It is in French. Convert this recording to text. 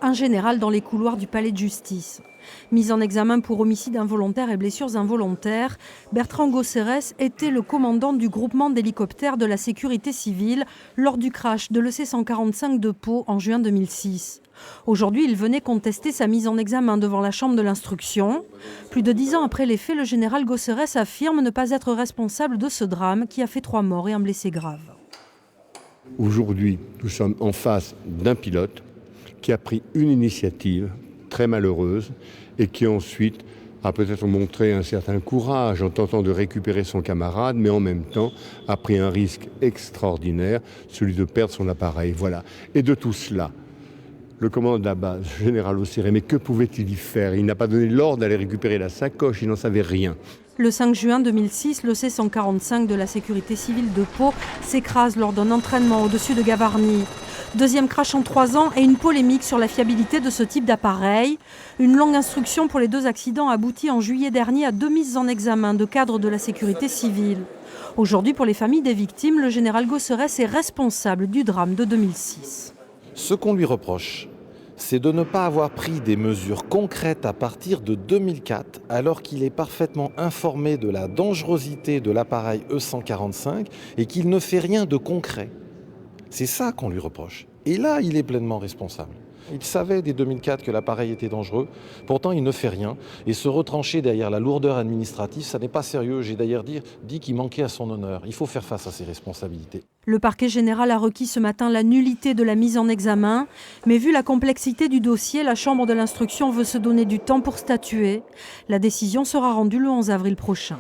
un général dans les couloirs du palais de justice. Mis en examen pour homicide involontaire et blessures involontaires, Bertrand Gosserès était le commandant du groupement d'hélicoptères de la sécurité civile lors du crash de l'EC-145 de Pau en juin 2006. Aujourd'hui, il venait contester sa mise en examen devant la chambre de l'instruction. Plus de 10 ans après les faits, le général Gosserès affirme ne pas être responsable de ce drame qui a fait 3 morts et un blessé grave. Aujourd'hui, nous sommes en face d'un pilote qui a pris une initiative très malheureuse et qui ensuite a peut-être montré un certain courage en tentant de récupérer son camarade, mais en même temps a pris un risque extraordinaire, celui de perdre son appareil. Voilà. Et de tout cela, le commandant de la base, le général Osséré, mais que pouvait-il y faire? Il n'a pas donné l'ordre d'aller récupérer la sacoche, il n'en savait rien. Le 5 juin 2006, l'EC-145 de la sécurité civile de Pau s'écrase lors d'un entraînement au-dessus de Gavarnie. Deuxième crash en 3 ans et une polémique sur la fiabilité de ce type d'appareil. Une longue instruction pour les 2 accidents aboutit en juillet dernier à 2 mises en examen de cadres de la sécurité civile. Aujourd'hui, pour les familles des victimes, le général Gosserès est responsable du drame de 2006. Ce qu'on lui reproche, c'est de ne pas avoir pris des mesures concrètes à partir de 2004, alors qu'il est parfaitement informé de la dangerosité de l'appareil E-145 et qu'il ne fait rien de concret. C'est ça qu'on lui reproche. Et là, il est pleinement responsable. Il savait dès 2004 que l'appareil était dangereux, pourtant il ne fait rien. Et se retrancher derrière la lourdeur administrative, ça n'est pas sérieux. J'ai d'ailleurs dit qu'il manquait à son honneur. Il faut faire face à ses responsabilités. Le parquet général a requis ce matin la nullité de la mise en examen. Mais vu la complexité du dossier, la Chambre de l'instruction veut se donner du temps pour statuer. La décision sera rendue le 11 avril prochain.